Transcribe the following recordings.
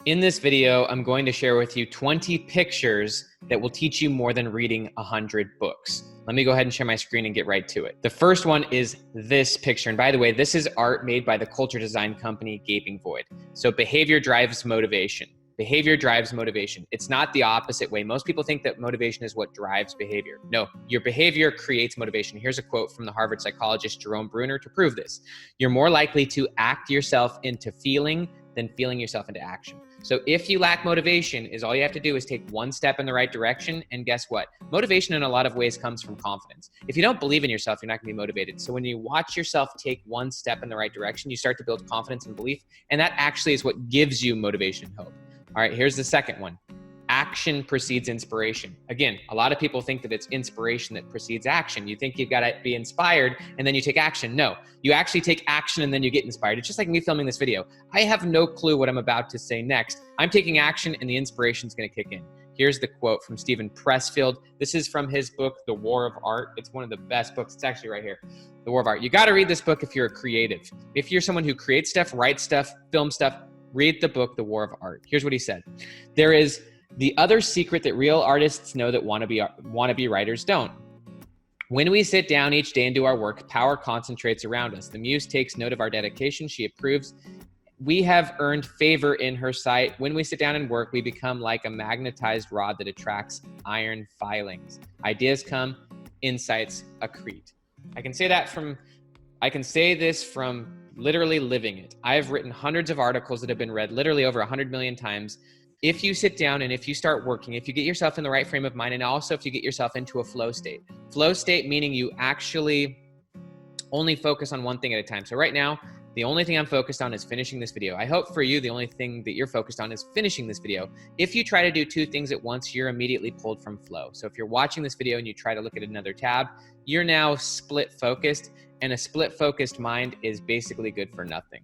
In this video, I'm going to share with you 20 pictures that will teach you more than reading 100 books. Let me go ahead and share my screen and get right to it. The first one is this picture. And by the way, this is art made by the culture design company Gaping Void. So behavior drives motivation. Behavior drives motivation. It's not the opposite way. Most people think that motivation is what drives behavior. No, your behavior creates motivation. Here's a quote from the Harvard psychologist Jerome Bruner to prove this. You're more likely to act yourself into feeling than feeling yourself into action. So if you lack motivation, all you have to do is take one step in the right direction, and guess what? Motivation in a lot of ways comes from confidence. If you don't believe in yourself, you're not gonna be motivated. So when you watch yourself take one step in the right direction, you start to build confidence and belief, and that actually is what gives you motivation and hope. All right, here's the second one. Action precedes inspiration. Again, a lot of people think that it's inspiration that precedes action. You think you've got to be inspired and then you take action. No, you actually take action and then you get inspired. It's just like me filming this video. I have no clue what I'm about to say next. I'm taking action and the inspiration is going to kick in. Here's the quote from Steven Pressfield. This is from his book, The War of Art. It's one of the best books. It's actually right here, The War of Art. You got to read this book if you're a creative. If you're someone who creates stuff, writes stuff, films stuff, read the book, The War of Art. Here's what he said. There is the other secret that real artists know that wannabe writers don't. When we sit down each day and do our work, power concentrates around us. The muse takes note of our dedication. She approves. We have earned favor in her sight. When we sit down and work, we become like a magnetized rod that attracts iron filings. Ideas come, insights accrete. I can say this from literally living it. I have written hundreds of articles that have been read literally over 100 million times. If you sit down and if you start working, if you get yourself in the right frame of mind, and also if you get yourself into a flow state meaning you actually only focus on one thing at a time. So right now, the only thing I'm focused on is finishing this video. I hope for you, the only thing that you're focused on is finishing this video. If you try to do two things at once, you're immediately pulled from flow. So if you're watching this video and you try to look at another tab, you're now split focused, and a split focused mind is basically good for nothing.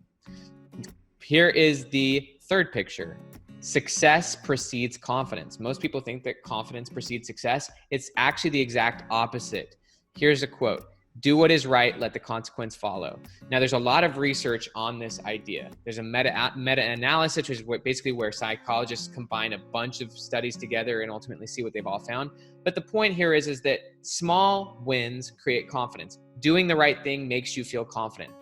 Here is the third picture. Success precedes confidence. Most people think that confidence precedes success. It's actually the exact opposite. Here's a quote. Do what is right, let the consequence follow. Now, there's a lot of research on this idea. There's a meta-analysis, which is basically where psychologists combine a bunch of studies together and ultimately see what they've all found. But the point here is that small wins create confidence. Doing the right thing makes you feel confident.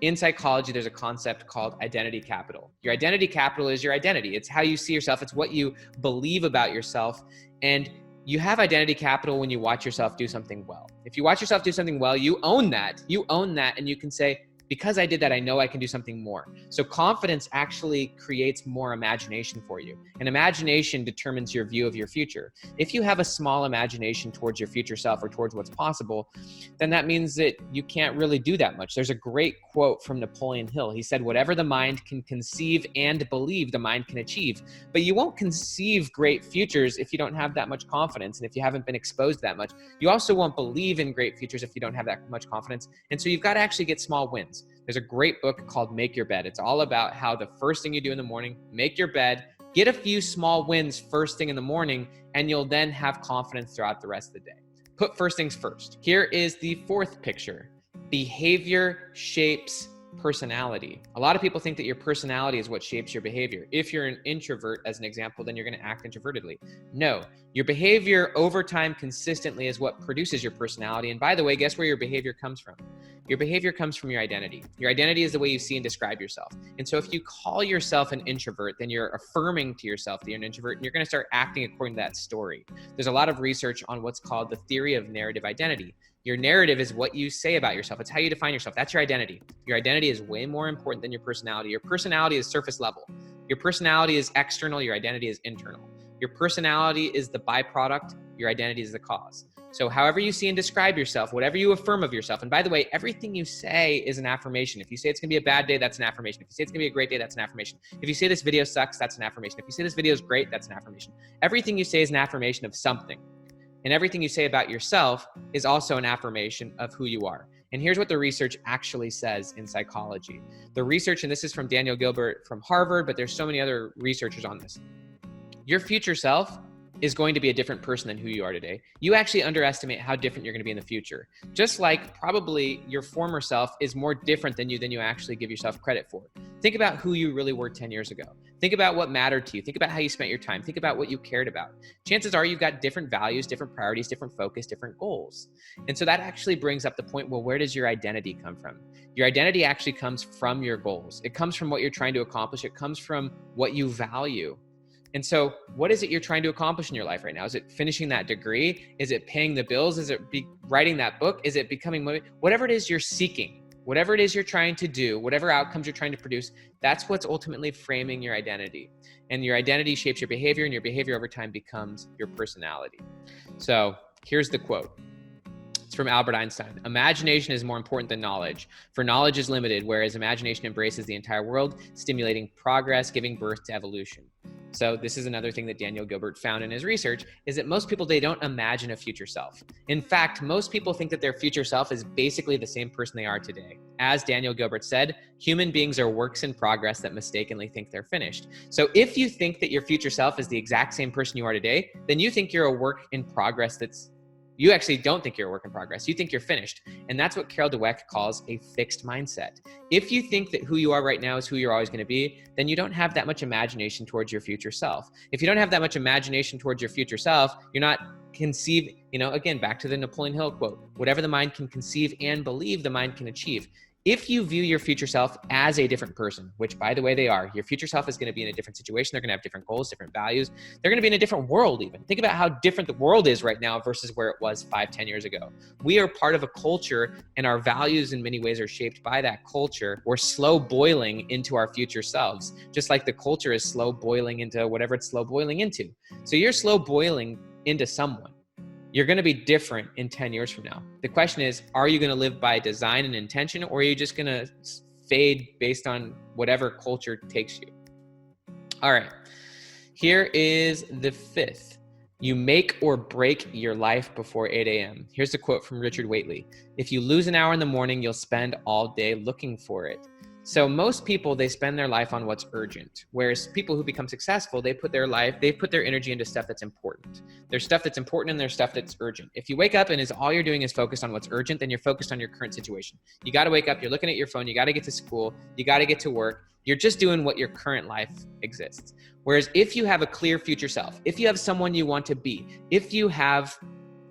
In psychology, there's a concept called identity capital. Your identity capital is your identity. It's how you see yourself. It's what you believe about yourself. And you have identity capital when you watch yourself do something well. If you watch yourself do something well, you own that. You own that, and you can say, because I did that, I know I can do something more. So confidence actually creates more imagination for you. And imagination determines your view of your future. If you have a small imagination towards your future self or towards what's possible, then that means that you can't really do that much. There's a great quote from Napoleon Hill. He said, whatever the mind can conceive and believe, the mind can achieve. But you won't conceive great futures if you don't have that much confidence and if you haven't been exposed that much. You also won't believe in great futures if you don't have that much confidence. And so you've got to actually get small wins. There's a great book called Make Your Bed. It's all about how the first thing you do in the morning, make your bed, get a few small wins first thing in the morning, and you'll then have confidence throughout the rest of the day. Put first things first. Here is the fourth picture. Behavior shapes personality. A lot of people think that your personality is what shapes your behavior. If you're an introvert, as an example, then you're going to act introvertedly. No, your behavior over time consistently is what produces your personality. And by the way, guess where your behavior comes from? Your behavior comes from your identity. Your identity is the way you see and describe yourself. And so if you call yourself an introvert, then you're affirming to yourself that you're an introvert, and you're going to start acting according to that story. There's a lot of research on what's called the theory of narrative identity. Your narrative is what you say about yourself. It's how you define yourself. That's your identity. Your identity is way more important than your personality. Your personality is surface level. Your personality is external. Your identity is internal. Your personality is the byproduct. Your identity is the cause. So however you see and describe yourself, whatever you affirm of yourself, and by the way, everything you say is an affirmation. If you say it's gonna be a bad day, that's an affirmation. If you say it's gonna be a great day, that's an affirmation. If you say this video sucks, that's an affirmation. If you say this video is great, that's an affirmation. Everything you say is an affirmation of something. And everything you say about yourself is also an affirmation of who you are. And here's what the research actually says in psychology. The research, and this is from Daniel Gilbert from Harvard, but there's so many other researchers on this. Your future self is going to be a different person than who you are today. You actually underestimate how different you're going to be in the future. Just like probably your former self is more different than you actually give yourself credit for. Think about who you really were 10 years ago. Think about what mattered to you. Think about how you spent your time. Think about what you cared about. Chances are you've got different values, different priorities, different focus, different goals. And so that actually brings up the point, well, where does your identity come from? Your identity actually comes from your goals. It comes from what you're trying to accomplish. It comes from what you value. And so what is it you're trying to accomplish in your life right now? Is it finishing that degree? Is it paying the bills? Is it writing that book? Is it becoming, whatever it is you're seeking, whatever it is you're trying to do, whatever outcomes you're trying to produce, that's what's ultimately framing your identity. And your identity shapes your behavior, and your behavior over time becomes your personality. So here's the quote. It's from Albert Einstein. Imagination is more important than knowledge, for knowledge is limited, whereas imagination embraces the entire world, stimulating progress, giving birth to evolution. So this is another thing that Daniel Gilbert found in his research, is that most people, they don't imagine a future self. In fact, most people think that their future self is basically the same person they are today. As Daniel Gilbert said, human beings are works in progress that mistakenly think they're finished. So if you think that your future self is the exact same person you are today, then you think you're a work in progress you actually don't think you're a work in progress. You think you're finished. And that's what Carol Dweck calls a fixed mindset. If you think that who you are right now is who you're always going to be, then you don't have that much imagination towards your future self. If you don't have that much imagination towards your future self, you're not again, back to the Napoleon Hill quote, whatever the mind can conceive and believe, the mind can achieve. If you view your future self as a different person, which by the way they are, your future self is going to be in a different situation. They're going to have different goals, different values. They're going to be in a different world even. Think about how different the world is right now versus where it was 5-10 years ago. We are part of a culture, and our values in many ways are shaped by that culture. We're slow boiling into our future selves, just like the culture is slow boiling into whatever it's slow boiling into. So you're slow boiling into someone. You're going to be different in 10 years from now. The question is, are you going to live by design and intention, or are you just going to fade based on whatever culture takes you? All right. Here is the fifth. You make or break your life before 8 a.m. Here's a quote from Richard Waitley. If you lose an hour in the morning, you'll spend all day looking for it. So most people, they spend their life on what's urgent, whereas people who become successful, they put their energy into stuff that's important. There's stuff that's important and there's stuff that's urgent. If you wake up and all you're doing is focused on what's urgent, then you're focused on your current situation. You got to wake up, you're looking at your phone, you got to get to school, you got to get to work. You're just doing what your current life exists. Whereas if you have a clear future self, if you have someone you want to be, if you have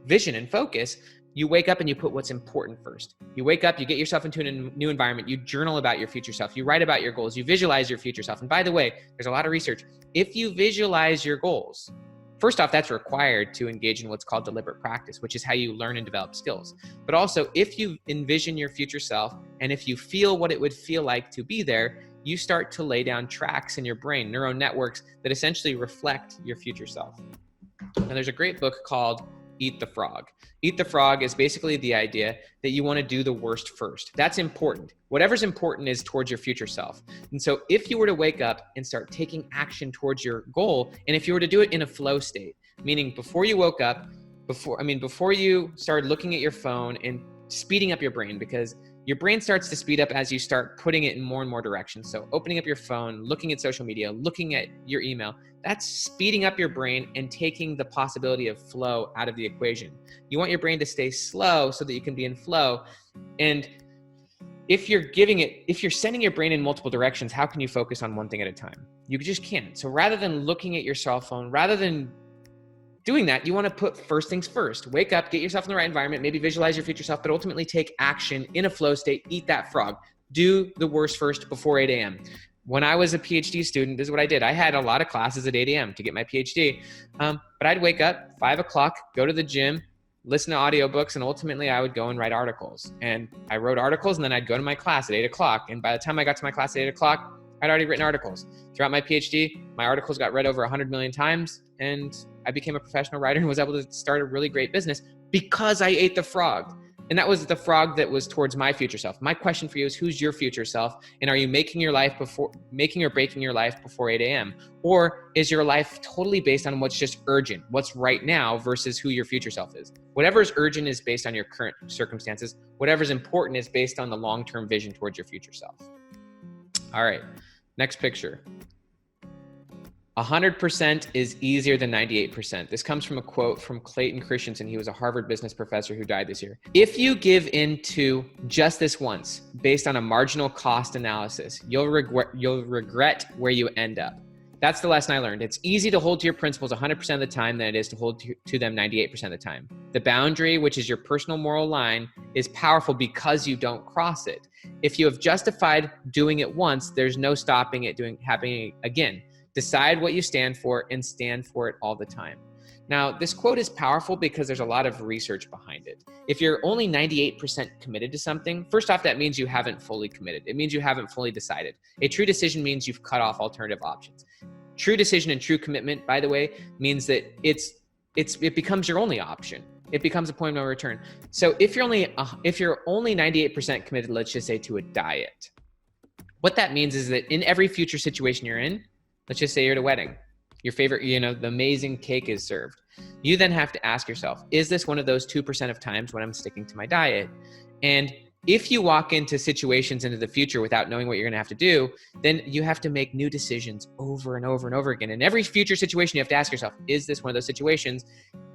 vision and focus, you wake up and you put what's important first. You wake up, you get yourself into a new environment, you journal about your future self, you write about your goals, you visualize your future self. And by the way, there's a lot of research. If you visualize your goals, first off, that's required to engage in what's called deliberate practice, which is how you learn and develop skills. But also, if you envision your future self, and if you feel what it would feel like to be there, you start to lay down tracks in your brain, neural networks that essentially reflect your future self. And there's a great book called Eat the Frog. Eat the Frog is basically the idea that you want to do the worst first. That's important. Whatever's important is towards your future self. And so if you were to wake up and start taking action towards your goal, and if you were to do it in a flow state, meaning before you woke up, before you started looking at your phone and speeding up your brain, because your brain starts to speed up as you start putting it in more and more directions. So opening up your phone, looking at social media, looking at your email, that's speeding up your brain and taking the possibility of flow out of the equation. You want your brain to stay slow so that you can be in flow. And if you're sending your brain in multiple directions, how can you focus on one thing at a time? You just can't. So rather than looking at your cell phone, rather than doing that, you want to put first things first. Wake up, get yourself in the right environment, maybe visualize your future self, but ultimately take action in a flow state. Eat that frog. Do the worst first before 8 a.m. When I was a PhD student, this is what I did. I had a lot of classes at 8 a.m. to get my PhD, but I'd wake up 5 o'clock, go to the gym, listen to audiobooks, and ultimately I would go and write articles. And I wrote articles, and then I'd go to my class at 8 o'clock. And by the time I got to my class at 8 o'clock, I'd already written articles. Throughout my PhD, my articles got read over 100 million times, and I became a professional writer and was able to start a really great business because I ate the frog. And that was the frog that was towards my future self. My question for you is, who's your future self? And are you making or breaking your life before 8 a.m.? Or is your life totally based on what's just urgent, what's right now versus who your future self is? Whatever's urgent is based on your current circumstances. Whatever's important is based on the long-term vision towards your future self. All right, next picture. 100% is easier than 98%. This comes from a quote from Clayton Christensen. He was a Harvard business professor who died this year. If you give in to just this once, based on a marginal cost analysis, you'll regret where you end up. That's the lesson I learned. It's easy to hold to your principles 100% of the time than it is to hold to them 98% of the time. The boundary, which is your personal moral line, is powerful because you don't cross it. If you have justified doing it once, there's no stopping it happening again. Decide what you stand for and stand for it all the time. Now, this quote is powerful because there's a lot of research behind it. If you're only 98% committed to something, first off, that means you haven't fully committed. It means you haven't fully decided. A true decision means you've cut off alternative options. True decision and true commitment, by the way, means that it becomes your only option. It becomes a point of no return. So if you're only 98% committed, let's just say to a diet, what that means is that in every future situation you're in, let's just say you're at a wedding, your favorite, the amazing cake is served. You then have to ask yourself, is this one of those 2% of times when I'm sticking to my diet? And if you walk into situations into the future without knowing what you're gonna have to do, then you have to make new decisions over and over and over again. In every future situation, you have to ask yourself, is this one of those situations?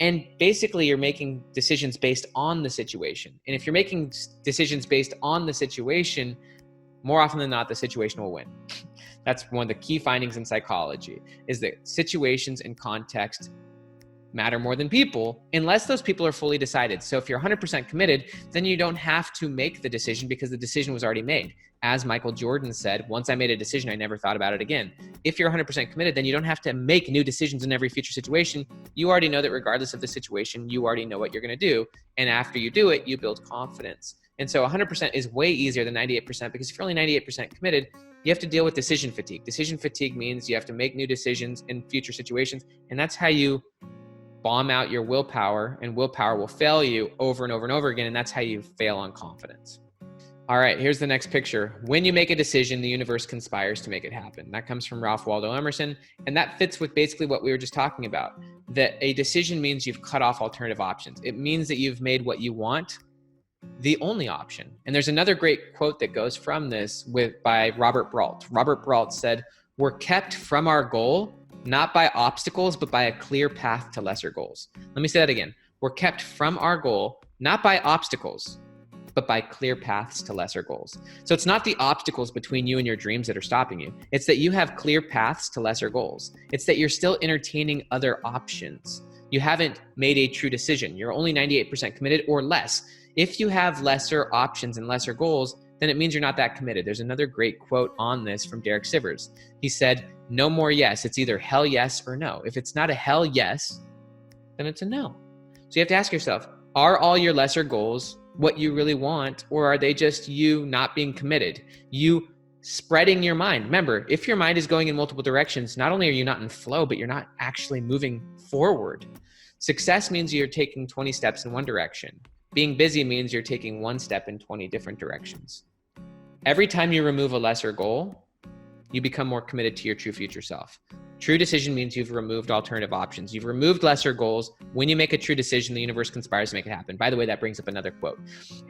And basically you're making decisions based on the situation. And if you're making decisions based on the situation, more often than not, the situation will win. That's one of the key findings in psychology, is that situations and context matter more than people, unless those people are fully decided. So if you're 100% committed, then you don't have to make the decision because the decision was already made. As Michael Jordan said, once I made a decision, I never thought about it again. If you're 100% committed, then you don't have to make new decisions in every future situation. You already know that regardless of the situation, you already know what you're going to do. And after you do it, you build confidence. And so 100% is way easier than 98% because if you're only 98% committed, you have to deal with decision fatigue. Decision fatigue means you have to make new decisions in future situations. And that's how you bomb out your willpower, and willpower will fail you over and over and over again. And that's how you fail on confidence. All right, here's the next picture. When you make a decision, the universe conspires to make it happen. That comes from Ralph Waldo Emerson. And that fits with basically what we were just talking about, that a decision means you've cut off alternative options. It means that you've made what you want the only option. And there's another great quote that goes from this by Robert Brault. Robert Brault said, "We're kept from our goal, not by obstacles, but by a clear path to lesser goals." Let me say that again. We're kept from our goal, not by obstacles, but by clear paths to lesser goals. So it's not the obstacles between you and your dreams that are stopping you. It's that you have clear paths to lesser goals. It's that you're still entertaining other options. You haven't made a true decision. You're only 98% committed or less. If you have lesser options and lesser goals, then it means you're not that committed. There's another great quote on this from Derek Sivers. He said, "No more yes. It's either hell yes or no. If it's not a hell yes, then it's a no." So you have to ask yourself, are all your lesser goals what you really want, or are they just you not being committed? You spreading your mind. Remember, if your mind is going in multiple directions, not only are you not in flow, but you're not actually moving forward. Success means you're taking 20 steps in one direction. Being busy means you're taking one step in 20 different directions. Every time you remove a lesser goal, you become more committed to your true future self. True decision means you've removed alternative options. You've removed lesser goals. When you make a true decision, the universe conspires to make it happen. By the way, that brings up another quote,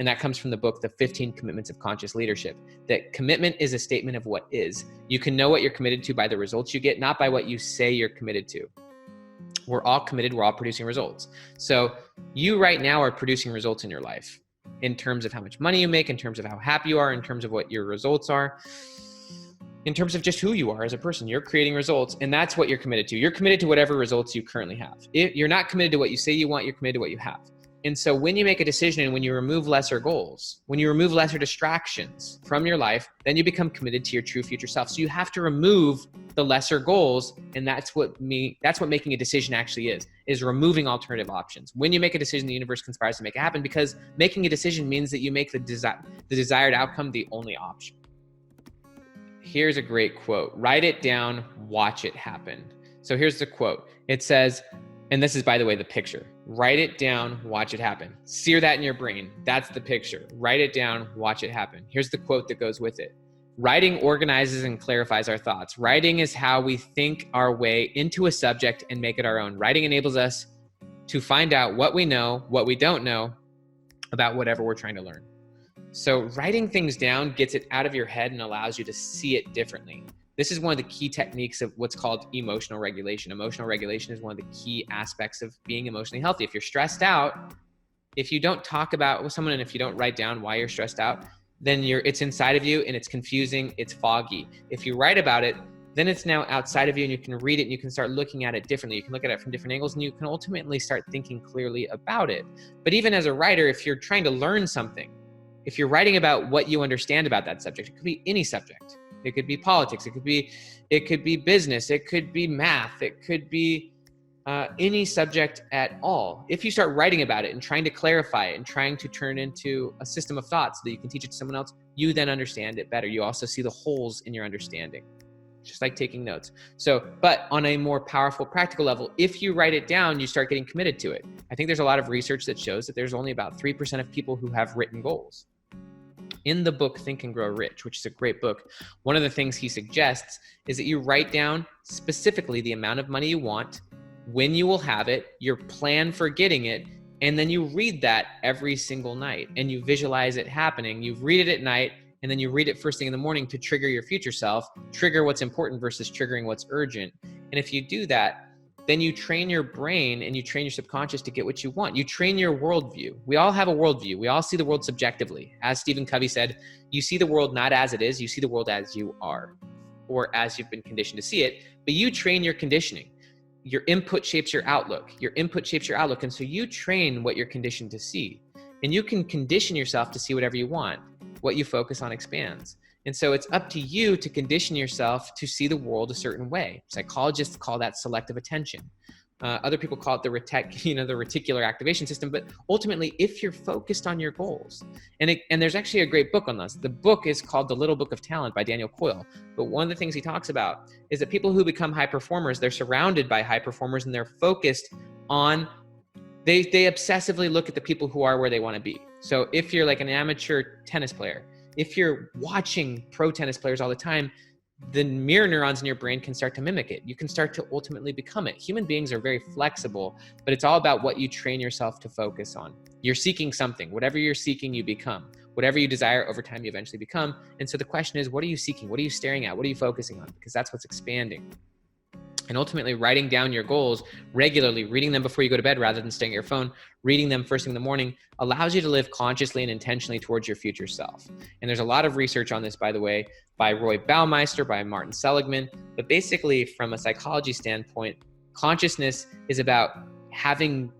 and that comes from the book, The 15 Commitments of Conscious Leadership, that commitment is a statement of what is. You can know what you're committed to by the results you get, not by what you say you're committed to. We're all committed. We're all producing results. So you right now are producing results in your life in terms of how much money you make, in terms of how happy you are, in terms of what your results are, in terms of just who you are as a person. You're creating results, and that's what you're committed to. You're committed to whatever results you currently have. If you're not committed to what you say you want, you're committed to what you have. And so when you make a decision and when you remove lesser goals, when you remove lesser distractions from your life, then you become committed to your true future self. So you have to remove the lesser goals. And that's what making a decision actually is removing alternative options. When you make a decision, the universe conspires to make it happen, because making a decision means that you make the desired outcome the only option. Here's a great quote. Write it down, watch it happen. So here's the quote. It says, and this is, by the way, the picture. Write it down, watch it happen. Sear that in your brain. That's the picture. Write it down, watch it happen. Here's the quote that goes with it. Writing organizes and clarifies our thoughts. Writing is how we think our way into a subject and make it our own. Writing enables us to find out what we know, what we don't know about whatever we're trying to learn. So writing things down gets it out of your head and allows you to see it differently. This is one of the key techniques of what's called emotional regulation. Emotional regulation is one of the key aspects of being emotionally healthy. If you're stressed out, if you don't talk about with someone and if you don't write down why you're stressed out, then it's inside of you and it's confusing, it's foggy. If you write about it, then it's now outside of you and you can read it and you can start looking at it differently. You can look at it from different angles and you can ultimately start thinking clearly about it. But even as a writer, if you're trying to learn something, if you're writing about what you understand about that subject, it could be any subject. It could be politics, it could be business, it could be math, it could be any subject at all. If you start writing about it and trying to clarify it and trying to turn into a system of thought so that you can teach it to someone else, you then understand it better. You also see the holes in your understanding, just like taking notes. So, but on a more powerful, practical level, if you write it down, you start getting committed to it. I think there's a lot of research that shows that there's only about 3% of people who have written goals. In the book, Think and Grow Rich, which is a great book, one of the things he suggests is that you write down specifically the amount of money you want, when you will have it, your plan for getting it, and then you read that every single night and you visualize it happening. You read it at night and then you read it first thing in the morning to trigger your future self, trigger what's important versus triggering what's urgent. And if you do that, then you train your brain and you train your subconscious to get what you want. You train your worldview. We all have a worldview. We all see the world subjectively. As Stephen Covey said, you see the world not as it is, you see the world as you are, or as you've been conditioned to see it, but you train your conditioning. Your input shapes your outlook. Your input shapes your outlook. And so you train what you're conditioned to see. And you can condition yourself to see whatever you want. What you focus on expands. And so it's up to you to condition yourself to see the world a certain way. Psychologists call that selective attention. Other people call it the reticular activation system. But ultimately, if you're focused on your goals, and there's actually a great book on this. The book is called The Little Book of Talent by Daniel Coyle. But one of the things he talks about is that people who become high performers, they're surrounded by high performers and they're focused on, they obsessively look at the people who are where they want to be. So if you're like an amateur tennis player, if you're watching pro tennis players all the time, the mirror neurons in your brain can start to mimic it. You can start to ultimately become it. Human beings are very flexible, but it's all about what you train yourself to focus on. You're seeking something. Whatever you're seeking, you become. Whatever you desire over time, you eventually become. And so the question is, what are you seeking? What are you staring at? What are you focusing on? Because that's what's expanding. And ultimately, writing down your goals regularly, reading them before you go to bed rather than staring at your phone, reading them first thing in the morning, allows you to live consciously and intentionally towards your future self. And there's a lot of research on this, by the way, by Roy Baumeister, by Martin Seligman. But basically, from a psychology standpoint, consciousness is about having,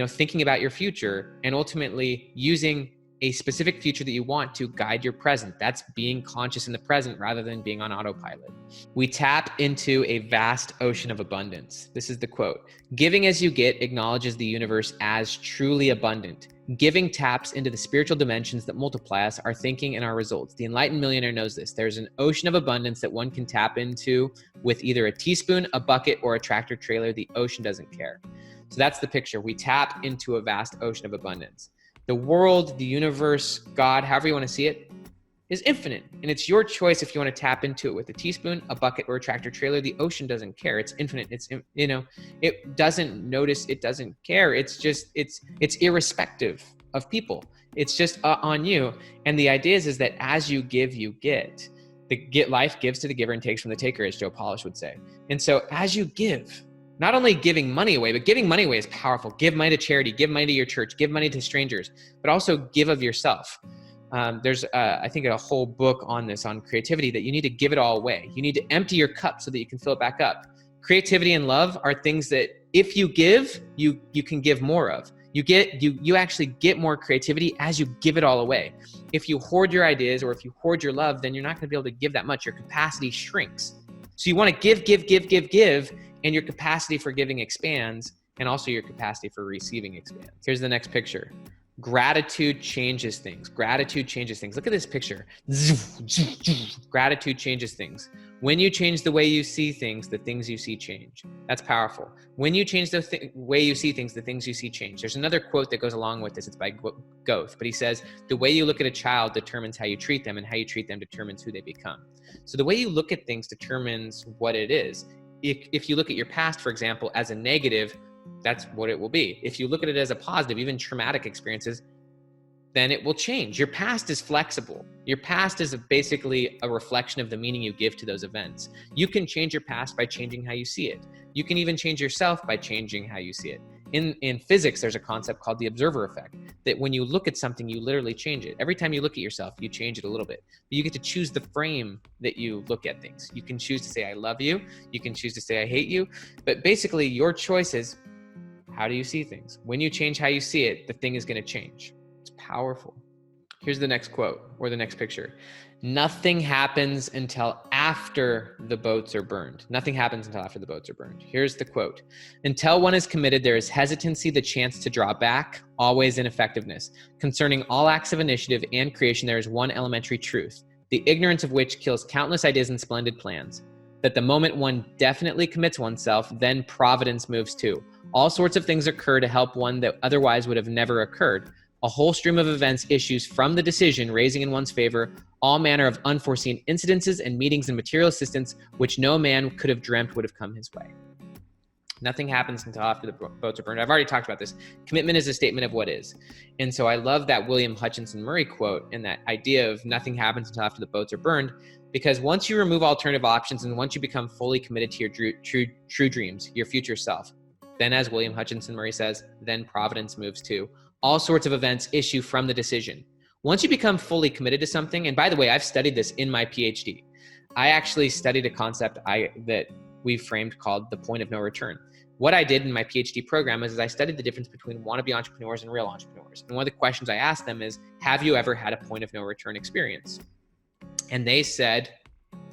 thinking about your future and ultimately using a specific future that you want to guide your present. That's being conscious in the present rather than being on autopilot. We tap into a vast ocean of abundance. This is the quote. Giving as you get acknowledges the universe as truly abundant. Giving taps into the spiritual dimensions that multiply us, our thinking, and our results. The enlightened millionaire knows this. There's an ocean of abundance that one can tap into with either a teaspoon, a bucket, or a tractor trailer. The ocean doesn't care. So that's the picture. We tap into a vast ocean of abundance. The world, the universe, God, however you want to see it, is infinite. And it's your choice if you want to tap into it with a teaspoon, a bucket, or a tractor trailer. The ocean doesn't care. It's infinite. It doesn't notice. It doesn't care. It's irrespective of people. It's just on you. And the idea is that as you give, you get. Life gives to the giver and takes from the taker, as Joe Polish would say. And so as you give, not only giving money away, but giving money away is powerful. Give money to charity, give money to your church, give money to strangers, but also give of yourself. There's, I think, a whole book on this, on creativity, that you need to give it all away. You need to empty your cup so that you can fill it back up. Creativity and love are things that if you give, you can give more of. You actually get more creativity as you give it all away. If you hoard your ideas or if you hoard your love, then you're not going to be able to give that much. Your capacity shrinks. So you want to give, and your capacity for giving expands, and also your capacity for receiving expands. Here's the next picture. Gratitude changes things. Gratitude changes things. Look at this picture. Gratitude changes things. When you change the way you see things, the things you see change. That's powerful. When you change the way you see things, the things you see change. There's another quote that goes along with this. It's by Goethe, but he says, the way you look at a child determines how you treat them, and how you treat them determines who they become. So the way you look at things determines what it is. If you look at your past, for example, as a negative, that's what it will be. If you look at it as a positive, even traumatic experiences, then it will change. Your past is flexible. Your past is basically a reflection of the meaning you give to those events. You can change your past by changing how you see it. You can even change yourself by changing how you see it. In physics, there's a concept called the observer effect, that when you look at something, you literally change it. Every time you look at yourself, you change it a little bit. But you get to choose the frame that you look at things. You can choose to say, I love you. You can choose to say, I hate you. But basically, your choice is, how do you see things? When you change how you see it, the thing is going to change. It's powerful. Here's the next quote or the next picture. Nothing happens until after the boats are burned. Nothing happens until after the boats are burned. Here's the quote. Until one is committed, there is hesitancy, the chance to draw back, always ineffectiveness. Concerning all acts of initiative and creation, there is one elementary truth, the ignorance of which kills countless ideas and splendid plans. That the moment one definitely commits oneself, then providence moves too. All sorts of things occur to help one that otherwise would have never occurred. A whole stream of events issues from the decision, raising in one's favor all manner of unforeseen incidences and meetings and material assistance which no man could have dreamt would have come his way. Nothing happens until after the boats are burned. I've already talked about this. Commitment is a statement of what is. And so I love that William Hutchinson Murray quote and that idea of nothing happens until after the boats are burned, because once you remove alternative options and once you become fully committed to your true dreams, your future self, then as William Hutchinson Murray says, then providence moves too. All sorts of events issue from the decision. Once you become fully committed to something, and by the way, I've studied this in my PhD. I actually studied a concept that we framed called the point of no return. What I did in my PhD program is I studied the difference between wannabe entrepreneurs and real entrepreneurs. And one of the questions I asked them is, have you ever had a point of no return experience? And they said,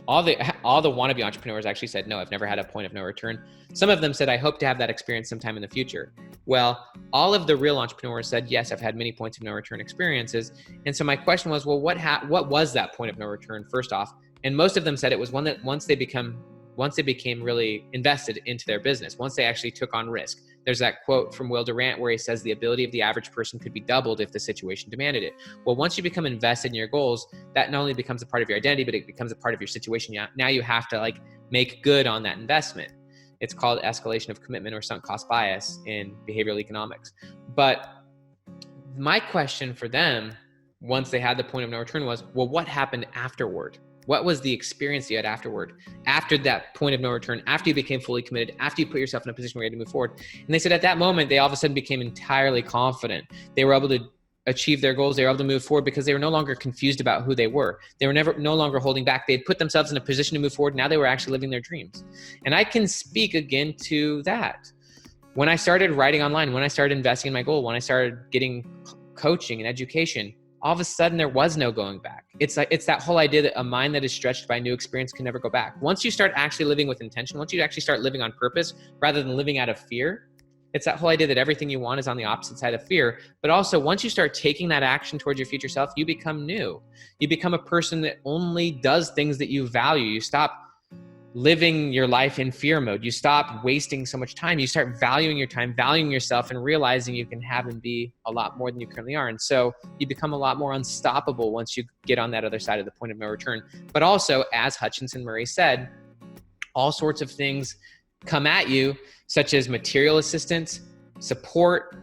all the wannabe entrepreneurs actually said, no, I've never had a point of no return. Some of them said, I hope to have that experience sometime in the future. Well, all of the real entrepreneurs said, yes, I've had many points of no return experiences. And so my question was, well, what was that point of no return first off? And most of them said it was one that once they became really invested into their business, once they actually took on risk. There's that quote from Will Durant where he says the ability of the average person could be doubled if the situation demanded it. Well, once you become invested in your goals, that not only becomes a part of your identity, but it becomes a part of your situation. Now you have to make good on that investment. It's called escalation of commitment or sunk cost bias in behavioral economics. But my question for them, once they had the point of no return, was, well, what happened afterward? What was the experience you had afterward, after that point of no return, after you became fully committed, after you put yourself in a position where you had to move forward? And they said at that moment, they all of a sudden became entirely confident. They were able to achieve their goals. They were able to move forward because they were no longer confused about who they were. They were no longer holding back. They had put themselves in a position to move forward. Now they were actually living their dreams. And I can speak again to that. When I started writing online, when I started investing in my goal, when I started getting coaching and education, all of a sudden there was no going back. It's that whole idea that a mind that is stretched by new experience can never go back. Once you start actually living with intention, once you actually start living on purpose rather than living out of fear, it's that whole idea that everything you want is on the opposite side of fear. But also once you start taking that action towards your future self, you become new. You become a person that only does things that you value. You stop living your life in fear mode. You stop wasting so much time. You start valuing your time, valuing yourself, and realizing you can have and be a lot more than you currently are. And so you become a lot more unstoppable once you get on that other side of the point of no return. But also, as Hutchinson Murray said, all sorts of things come at you, such as material assistance, support,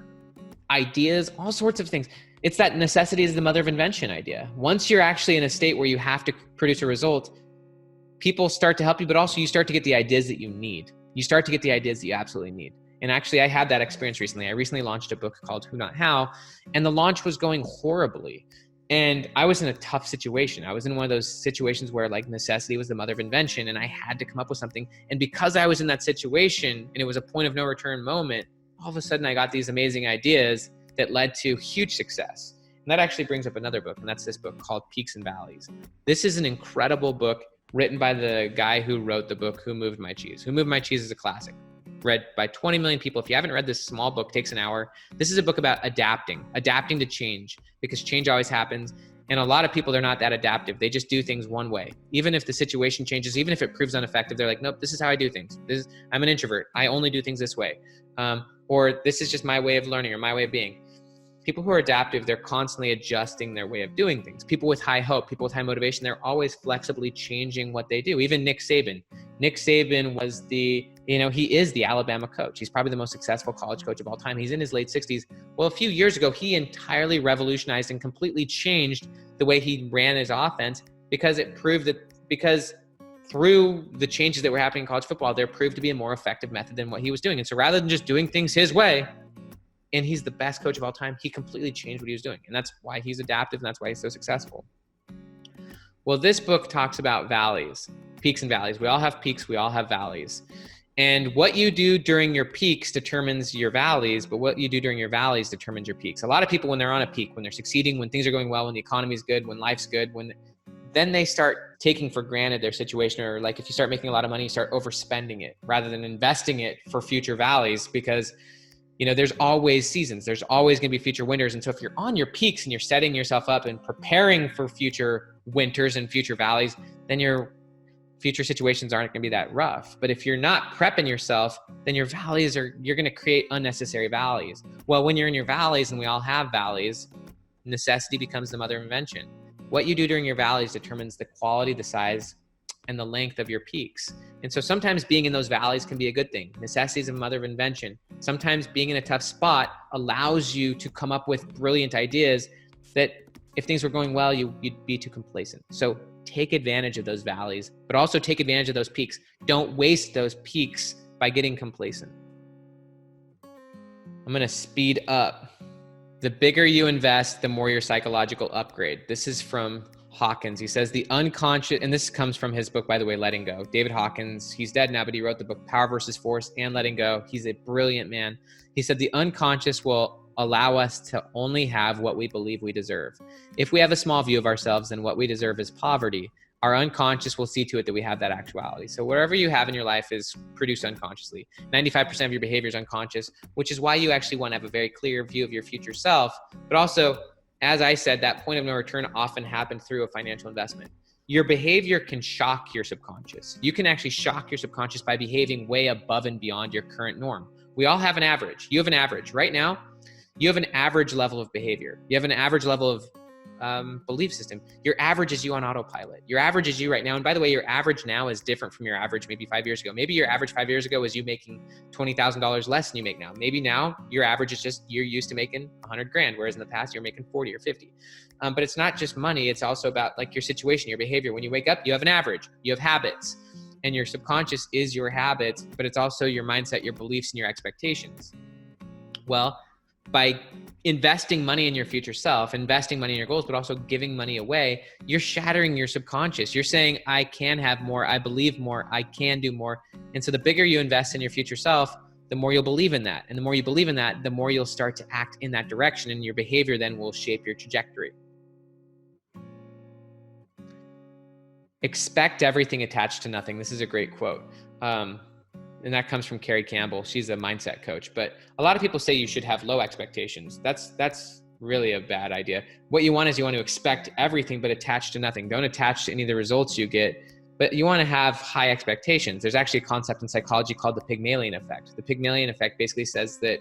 ideas, all sorts of things. It's that necessity is the mother of invention idea. Once you're actually in a state where you have to produce a result, people start to help you, but also you start to get the ideas that you need. You start to get the ideas that you absolutely need. And actually, I had that experience recently. I recently launched a book called Who Not How, and the launch was going horribly. And I was in a tough situation. I was in one of those situations where necessity was the mother of invention, and I had to come up with something. And because I was in that situation, and it was a point of no return moment, all of a sudden I got these amazing ideas that led to huge success. And that actually brings up another book, and that's this book called Peaks and Valleys. This is an incredible book written by the guy who wrote the book, Who Moved My Cheese. Who Moved My Cheese is a classic, read by 20 million people. If you haven't read this small book, takes an hour. This is a book about adapting to change, because change always happens. And a lot of people, they're not that adaptive. They just do things one way. Even if the situation changes, even if it proves ineffective, they're like, nope, this is how I do things. I'm an introvert. I only do things this way. Or this is just my way of learning or my way of being. People who are adaptive, they're constantly adjusting their way of doing things. People with high hope, people with high motivation, they're always flexibly changing what they do. Even Nick Saban. Nick Saban was the He is the Alabama coach. He's probably the most successful college coach of all time. He's in his late 60s. Well, a few years ago, he entirely revolutionized and completely changed the way he ran his offense because through the changes that were happening in college football, there proved to be a more effective method than what he was doing. And so rather than just doing things his way, and he's the best coach of all time, he completely changed what he was doing. And that's why he's adaptive, and that's why he's so successful. Well, this book talks about valleys, peaks and valleys. We all have peaks, we all have valleys. And what you do during your peaks determines your valleys, but what you do during your valleys determines your peaks. A lot of people, when they're on a peak, when they're succeeding, when things are going well, when the economy is good, when life's good, then they start taking for granted their situation, or like if you start making a lot of money, you start overspending it rather than investing it for future valleys, because there's always seasons. There's always going to be future winters. And so if you're on your peaks and you're setting yourself up and preparing for future winters and future valleys, then your future situations aren't going to be that rough. But if you're not prepping yourself, then your valleys you're going to create unnecessary valleys. Well, when you're in your valleys, and we all have valleys, necessity becomes the mother of invention. What you do during your valleys determines the quality, the size, and the length of your peaks. And so sometimes being in those valleys can be a good thing. Necessity is a mother of invention. Sometimes being in a tough spot allows you to come up with brilliant ideas that if things were going well, you'd be too complacent. So take advantage of those valleys, but also take advantage of those peaks. Don't waste those peaks by getting complacent. I'm going to speed up. The bigger you invest, the more your psychological upgrade. This is from Hawkins. He says the unconscious, and this comes from his book, by the way, Letting Go. David Hawkins, he's dead now, but he wrote the book Power versus Force and Letting Go. He's a brilliant man. He said the unconscious will allow us to only have what we believe we deserve. If we have a small view of ourselves, then what we deserve is poverty. Our unconscious will see to it that we have that actuality. So whatever you have in your life is produced unconsciously. 95% of your behavior is unconscious, which is why you actually want to have a very clear view of your future self. But also, as I said, that point of no return often happened through a financial investment. Your behavior can shock your subconscious. You can actually shock your subconscious by behaving way above and beyond your current norm. We all have an average. You have an average. Right now, you have an average level of behavior. You have an average level of belief system. Your average is you on autopilot. Your average is you right now. And by the way, your average now is different from your average maybe 5 years ago. Maybe your average 5 years ago was you making $20,000 less than you make now. Maybe now your average is just you're used to making 100 grand, whereas in the past you're making 40 or 50. But it's not just money. It's also about like your situation, your behavior. When you wake up, you have an average. You have habits. And your subconscious is your habits, but it's also your mindset, your beliefs, and your expectations. Well, by investing money in your future self, investing money in your goals, but also giving money away, you're shattering your subconscious. You're saying, I can have more, I believe more, I can do more. And so the bigger you invest in your future self, the more you'll believe in that. And the more you believe in that, the more you'll start to act in that direction, and your behavior then will shape your trajectory. Expect everything attached to nothing. This is a great quote. And that comes from Carrie Campbell. She's a mindset coach. But a lot of people say you should have low expectations. That's really a bad idea. What you want is you want to expect everything, but attach to nothing. Don't attach to any of the results you get, but you want to have high expectations. There's actually a concept in psychology called the Pygmalion effect. The Pygmalion effect basically says that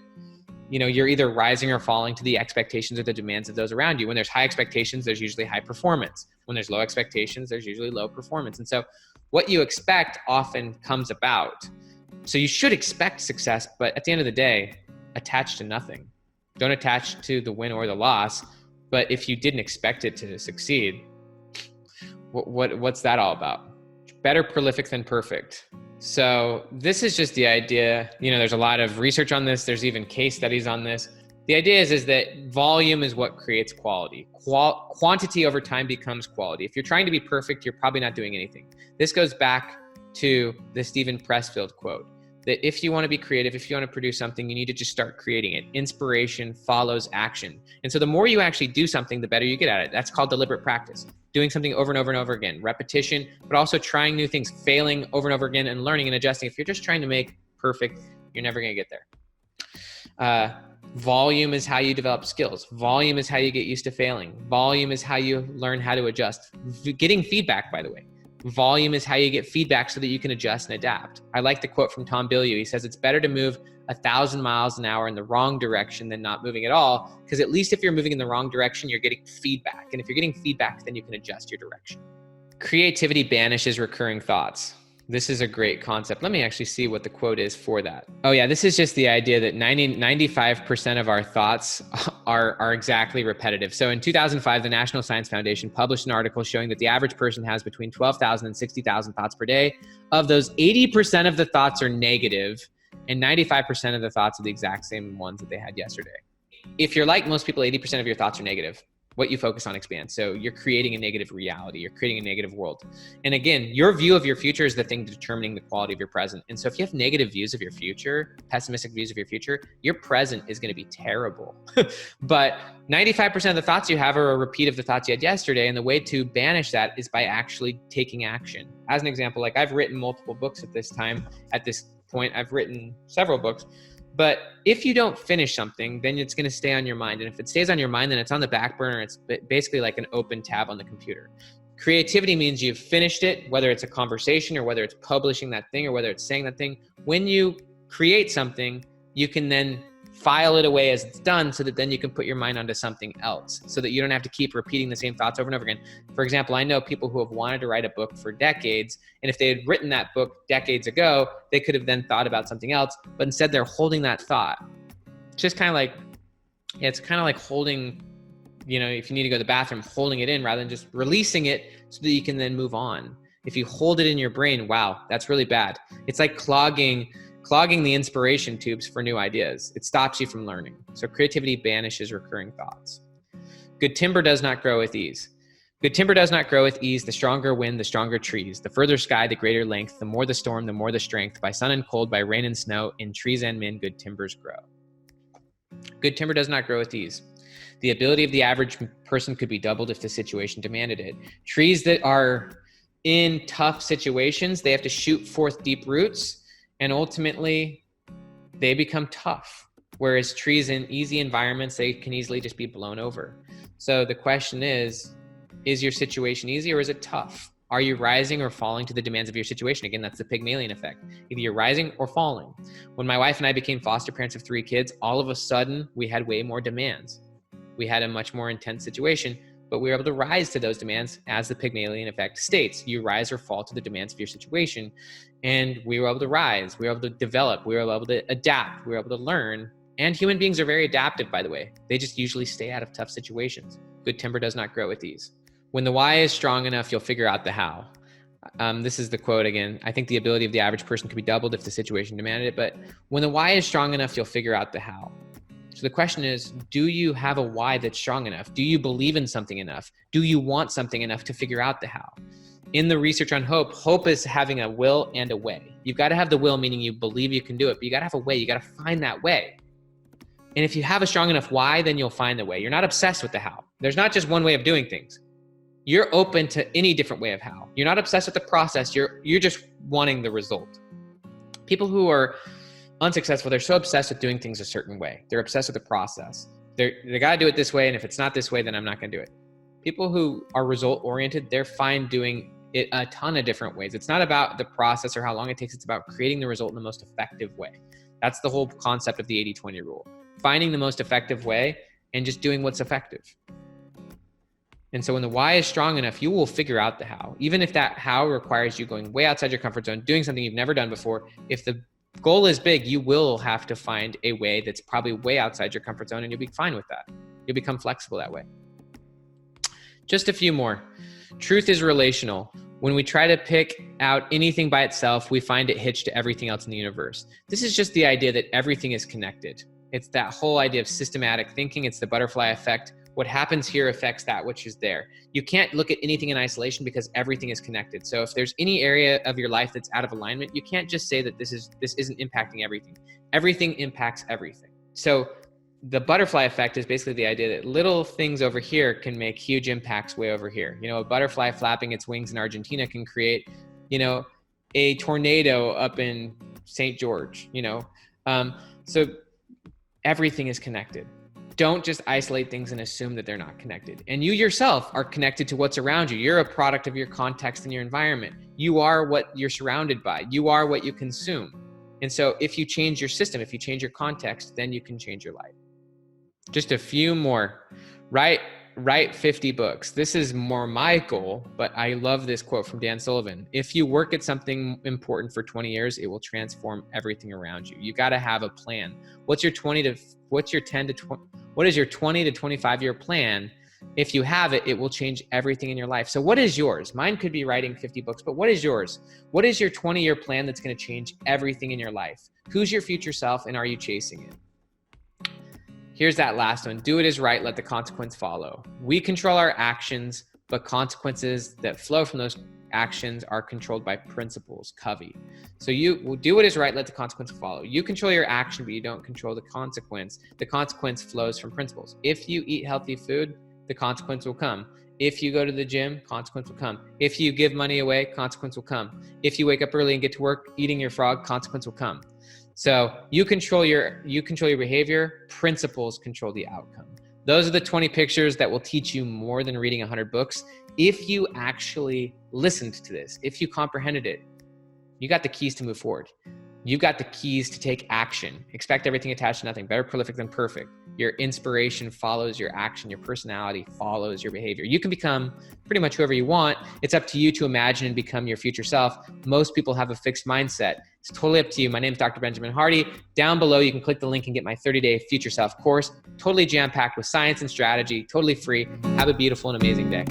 you're either rising or falling to the expectations or the demands of those around you. When there's high expectations, there's usually high performance. When there's low expectations, there's usually low performance. And so what you expect often comes about. So you should expect success, but at the end of the day, attach to nothing. Don't attach to the win or the loss. But if you didn't expect it to succeed, what's that all about? Better prolific than perfect. So this is just the idea. There's a lot of research on this. There's even case studies on this. The idea is that volume is what creates quality. Quantity over time becomes quality. If you're trying to be perfect, you're probably not doing anything. This goes back to the Steven Pressfield quote, that if you want to be creative, if you want to produce something, you need to just start creating it. Inspiration follows action. And so the more you actually do something, the better you get at it. That's called deliberate practice. Doing something over and over and over again, repetition, but also trying new things, failing over and over again and learning and adjusting. If you're just trying to make perfect, you're never going to get there. Volume is how you develop skills. Volume is how you get used to failing. Volume is how you learn how to adjust. Getting feedback, by the way. Volume is how you get feedback so that you can adjust and adapt. I like the quote from Tom Bilyeu. He says, it's better to move 1,000 miles an hour in the wrong direction than not moving at all, because at least if you're moving in the wrong direction, you're getting feedback. And if you're getting feedback, then you can adjust your direction. Creativity banishes recurring thoughts. This is a great concept. Let me actually see what the quote is for that. Oh yeah, this is just the idea that 95% of our thoughts are exactly repetitive. So in 2005, the National Science Foundation published an article showing that the average person has between 12,000 and 60,000 thoughts per day. Of those, 80% of the thoughts are negative, and 95% of the thoughts are the exact same ones that they had yesterday. If you're like most people, 80% of your thoughts are negative. What you focus on expands. So you're creating a negative reality. You're creating a negative world. And again, your view of your future is the thing determining the quality of your present. And so if you have negative views of your future, pessimistic views of your future, your present is going to be terrible. But 95% of the thoughts you have are a repeat of the thoughts you had yesterday. And the way to banish that is by actually taking action. As an example, like I've written multiple books at this point, I've written several books. But if you don't finish something, then it's going to stay on your mind. And if it stays on your mind, then it's on the back burner. It's basically like an open tab on the computer. Creativity means you've finished it, whether it's a conversation or whether it's publishing that thing or whether it's saying that thing. When you create something, you can then file it away as it's done so that then you can put your mind onto something else so that you don't have to keep repeating the same thoughts over and over again. For example, I know people who have wanted to write a book for decades, and if they had written that book decades ago, they could have then thought about something else, but instead they're holding that thought. It's just kind of like, it's kind of like holding, if you need to go to the bathroom, holding it in rather than just releasing it so that you can then move on. If you hold it in your brain, wow, that's really bad. It's like clogging the inspiration tubes for new ideas. It stops you from learning. So creativity banishes recurring thoughts. Good timber does not grow with ease. Good timber does not grow with ease. The stronger wind, the stronger trees. The further sky, the greater length. The more the storm, the more the strength. By sun and cold, by rain and snow, in trees and men, good timbers grow. Good timber does not grow with ease. The ability of the average person could be doubled if the situation demanded it. Trees that are in tough situations, they have to shoot forth deep roots, and ultimately, they become tough. Whereas trees in easy environments, they can easily just be blown over. So the question is your situation easy or is it tough? Are you rising or falling to the demands of your situation? Again, that's the Pygmalion effect. Either you're rising or falling. When my wife and I became foster parents of 3 kids, all of a sudden, we had way more demands. We had a much more intense situation, but we were able to rise to those demands as the Pygmalion effect states. You rise or fall to the demands of your situation. And we were able to rise, we were able to develop, we were able to adapt, we were able to learn. And human beings are very adaptive, by the way. They just usually stay out of tough situations. Good timber does not grow with ease. When the why is strong enough, you'll figure out the how. This is the quote again. I think the ability of the average person could be doubled if the situation demanded it, but when the why is strong enough, you'll figure out the how. So the question is, do you have a why that's strong enough? Do you believe in something enough? Do you want something enough to figure out the how? In the research on hope is having a will and a way. You've got to have the will, meaning you believe you can do it, but you got to have a way. You got to find that way. And if you have a strong enough why, then you'll find the way. You're not obsessed with the how. There's not just one way of doing things. You're open to any different way of how. You're not obsessed with the process. You're just wanting the result. People who are unsuccessful, they're so obsessed with doing things a certain way. They're obsessed with the process. They got to do it this way, and if it's not this way, then I'm not going to do it. People who are result-oriented, they're fine doing it a ton of different ways. It's not about the process or how long it takes. It's about creating the result in the most effective way. That's the whole concept of the 80-20 rule. Finding the most effective way and just doing what's effective. And so when the why is strong enough, you will figure out the how. Even if that how requires you going way outside your comfort zone, doing something you've never done before, if the goal is big, you will have to find a way that's probably way outside your comfort zone, and you'll be fine with that. You'll become flexible that way. Just a few more. Truth is relational. When we try to pick out anything by itself, we find it hitched to everything else in the universe. This is just the idea that everything is connected. It's that whole idea of systematic thinking. It's the butterfly effect. What happens here affects that which is there. You can't look at anything in isolation because everything is connected. So if there's any area of your life that's out of alignment, you can't just say that this isn't impacting everything. Everything impacts everything. So the butterfly effect is basically the idea that little things over here can make huge impacts way over here. A butterfly flapping its wings in Argentina can create, a tornado up in St. George, so everything is connected. Don't just isolate things and assume that they're not connected. And you yourself are connected to what's around you. You're a product of your context and your environment. You are what you're surrounded by. You are what you consume. And so if you change your system, if you change your context, then you can change your life. Just a few more. Write write 50 books. This is more my goal, but I love this quote from Dan Sullivan. If you work at something important for 20 years, it will transform everything around you. You got to have a plan. What is your 20 to 25 year plan? If you have it, it will change everything in your life. So what is yours? Mine could be writing 50 books, but what is yours? What is your 20-year plan that's going to change everything in your life? Who's your future self, and are you chasing it? Here's that last one. Do what is right, let the consequence follow. We control our actions, but consequences that flow from those actions are controlled by principles, Covey. So you will do what is right, let the consequence follow. You control your action, but you don't control the consequence. The consequence flows from principles. If you eat healthy food, the consequence will come. If you go to the gym, consequence will come. If you give money away, consequence will come. If you wake up early and get to work eating your frog, consequence will come. So you control your behavior, principles control the outcome. Those are the 20 pictures that will teach you more than reading 100 books. If you actually listened to this, if you comprehended it, you got the keys to move forward. You've got the keys to take action. Expect everything attached to nothing. Better prolific than perfect. Your inspiration follows your action. Your personality follows your behavior. You can become pretty much whoever you want. It's up to you to imagine and become your future self. Most people have a fixed mindset. It's totally up to you. My name is Dr. Benjamin Hardy. Down below, you can click the link and get my 30-day Future Self course. Totally jam-packed with science and strategy. Totally free. Have a beautiful and amazing day.